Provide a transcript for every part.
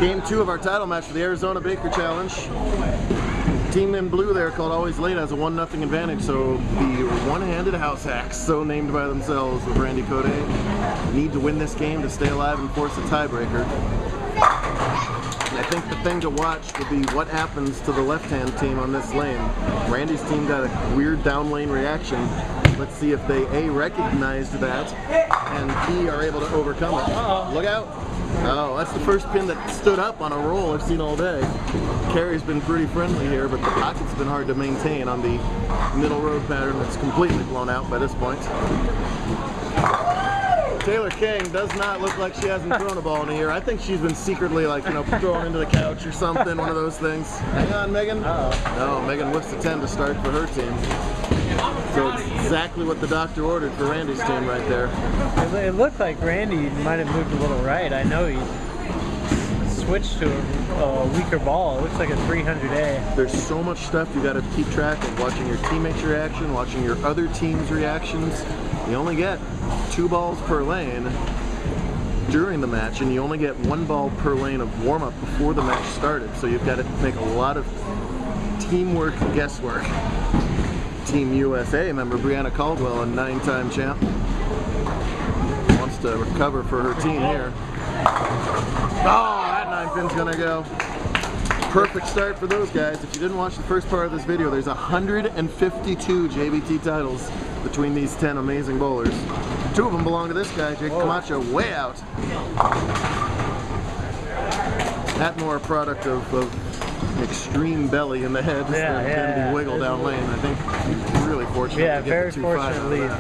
Game 2 of our title match for the Arizona Baker Challenge. Team in blue there, called Always Late, has a 1-0 advantage, so the one-handed house hacks, so named by themselves with Randy Code, need to win this game to stay alive and force a tiebreaker. I think the thing to watch would be what happens to the left-hand team on this lane. Randy's team got a weird down lane reaction. Let's see if they A, recognized that, and B, are able to overcome it. Look out! Oh, that's the first pin that stood up on a roll I've seen all day. Carry's been pretty friendly here, but the pocket's been hard to maintain on the middle road pattern that's completely blown out by this point. Taylor King does not look like she hasn't thrown a ball in a year. I think she's been secretly, like, thrown into the couch or something, one of those things. Hang on, Megan. No, Megan whiffs a 10 to start for her team. So it's exactly what the doctor ordered for Randy's team right there. It looked like Randy might have moved a little right. I know he switched to a weaker ball. It looks like a 300A. There's so much stuff you got to keep track of, watching your teammates' reaction, watching your other team's reactions. You only get 2 balls per lane during the match, and you only get 1 ball per lane of warm-up before the match started. So you've got to make a lot of teamwork and guesswork. Team USA member Brianna Caldwell, a 9-time champ, wants to recover for her team here. Oh, that 9-pin's gonna go. Perfect start for those guys. If you didn't watch the first part of this video, there's 152 JBT titles between these 10 amazing bowlers. 2 of them belong to this guy, Jake Camacho, way out. That more a product of extreme belly in the head than the wiggle down lane. I think he's really fortunate to get the 2-5 lead.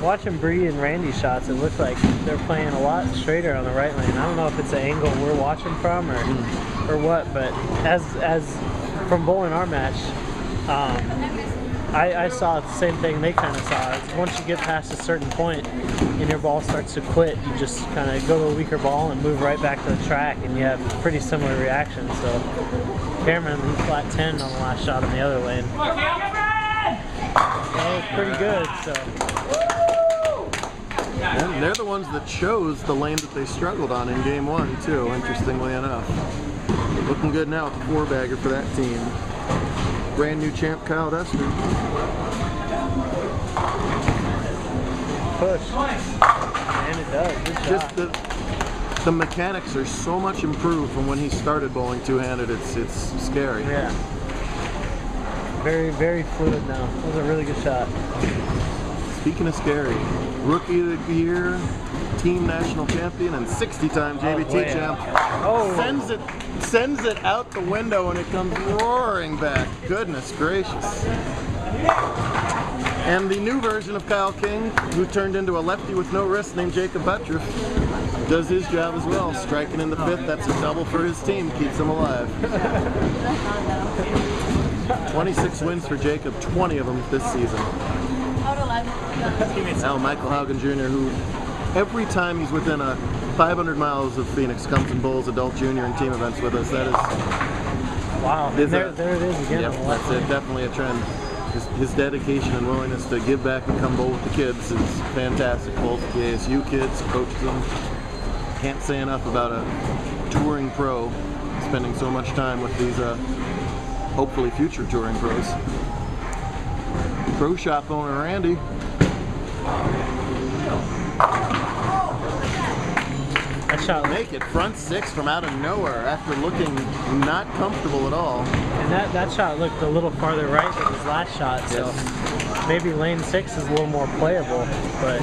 Watching Bree and Randy's shots, it looks like they're playing a lot straighter on the right lane. I don't know if it's the angle we're watching from or what, but as from bowling our match, I saw the same thing they kind of saw. It's once you get past a certain point and your ball starts to quit, you just kind of go to a weaker ball and move right back to the track, and you have pretty similar reactions. So Cameron, he flat 10 on the last shot on the other lane. That was pretty good. So. And they're the ones that chose the lane that they struggled on in game 1 too, interestingly enough. Looking good now with the 4-bagger for that team. Brand new champ Kyle Duster. Push. And it does. Good shot. Just the mechanics are so much improved from when he started bowling two-handed. It's scary. Yeah. Very, very fluid now. That was a really good shot. Speaking of scary, Rookie of the Year, Team National Champion, and 60-time JBT champ. Oh. Sends it out the window and it comes roaring back. Goodness gracious. And the new version of Kyle King, who turned into a lefty with no wrist named Jacob Buttriff, does his job as well. Striking in the 5th, that's a double for his team, keeps him alive. 26 wins for Jacob, 20 of them this season. Now Michael Haugen Jr., who every time he's within 500 miles of Phoenix, comes and bowls adult, junior, and team events with us. That is... Wow, there it is again. Yep, that's definitely a trend. His dedication and willingness to give back and come bowl with the kids is fantastic. Both the ASU kids, coaches them. Can't say enough about a touring pro spending so much time with these hopefully future touring pros. Pro shop owner Randy. That shot make it front 6 from out of nowhere after looking not comfortable at all. And that shot looked a little farther right than his last shot, so maybe lane 6 is a little more playable, but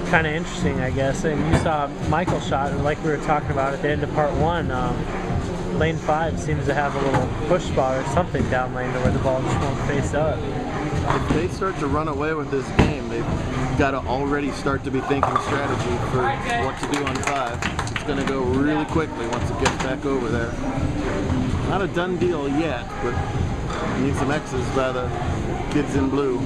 kind of interesting, I guess. And you saw Michael's shot, and like we were talking about at the end of part 1, lane 5 seems to have a little push spot or something down lane to where the ball just won't face up. If they start to run away with this game, they've got to already start to be thinking strategy for what to do on 5. It's going to go really quickly once it gets back over there. Not a done deal yet, but need some X's by the kids in blue.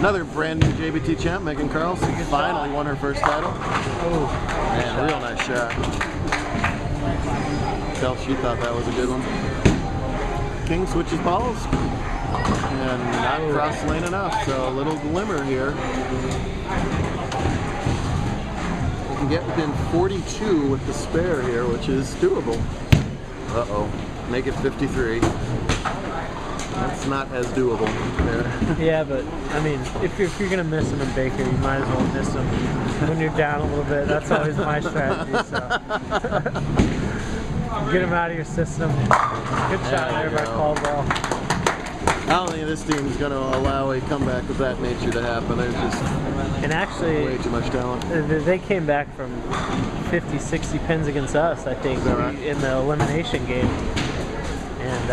Another brand new JBT champ, Megan Carlson, finally won her first title. Oh, man, real nice shot. Tell she thought that was a good one. King switches balls. And not cross lane enough, so a little glimmer here. can get within 42 with the spare here, which is doable. Uh-oh. Make it 53. That's not as doable there. Yeah, but I mean, if you're gonna miss them in Baker, you might as well miss them when you're down a little bit. That's always my strategy. So get them out of your system. Good shot there by Caldwell. I don't think this team is going to allow a comeback of that nature to happen. There's just way too much talent. They came back from 50, 60 pins against us, I think, in the elimination game. And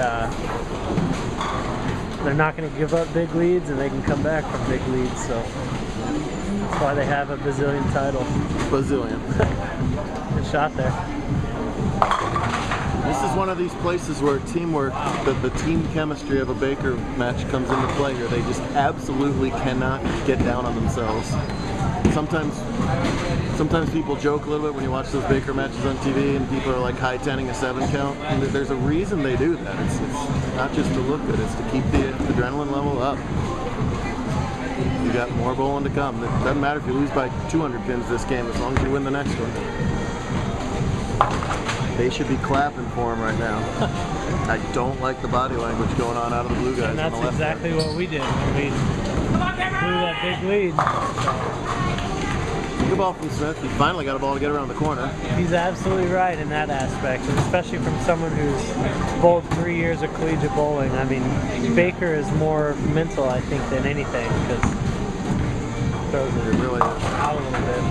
they're not going to give up big leads, and they can come back from big leads. So that's why they have a bazillion title. Bazillion. Good shot there. This is one of these places where teamwork, the team chemistry of a Baker match comes into play here. They just absolutely cannot get down on themselves. Sometimes people joke a little bit when you watch those Baker matches on TV and people are like high-tenning a 7 count. And there's a reason they do that. It's not just to look good, it's to keep the adrenaline level up. You got more bowling to come. It doesn't matter if you lose by 200 pins this game as long as you win the next one. They should be clapping for him right now. I don't like the body language going on out of the blue guys. And that's on the left exactly what we did. We blew that big lead. Good ball from Smith. He finally got a ball to get around the corner. He's absolutely right in that aspect, and especially from someone who's bowled 3 years of collegiate bowling. I mean, Baker is more mental, I think, than anything, because he throws it really out a little bit.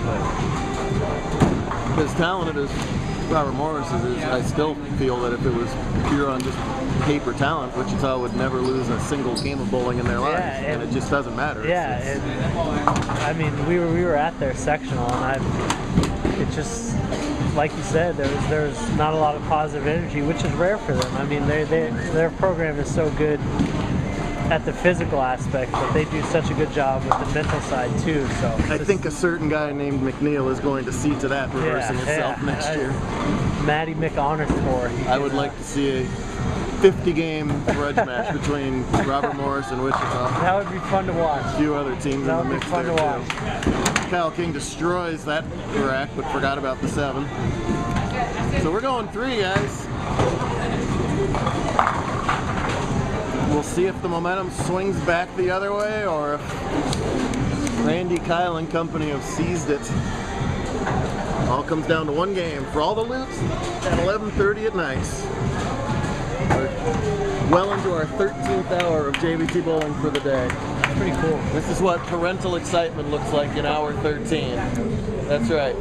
But as talented as Robert Morris is, I still feel that if it was pure on just paper talent, Wichita would never lose a single game of bowling in their lives, and it just doesn't matter. Yeah, I mean, we were at their sectional, and it just, like you said, there's not a lot of positive energy, which is rare for them. I mean, their program is so good at the physical aspect, but they do such a good job with the mental side too. So I think a certain guy named McNeil is going to see to that reversing itself next year. Matty McHonor score. I would like to see a 50-game grudge match between Robert Morris and Wichita. That would be fun to watch. A few other teams in the mix there too. Watch. Kyle King destroys that rack, but forgot about the 7. So we're going 3, guys. We'll see if the momentum swings back the other way, or if Randy, Kyle, and company have seized it. All comes down to one game for all the loots at 11:30 at night. We're well into our 13th hour of JBT bowling for the day. That's pretty cool. This is what parental excitement looks like in hour 13. That's right.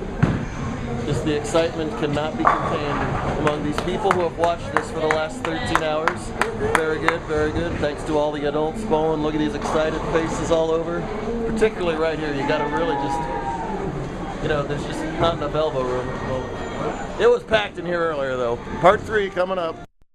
Just the excitement cannot be contained among these people who have watched this for the last 13 hours. Very good, very good. Thanks to all the adults bowling. Look at these excited faces all over. Particularly right here, you gotta really just, there's just not enough elbow room. It was packed in here earlier though. Part 3 coming up.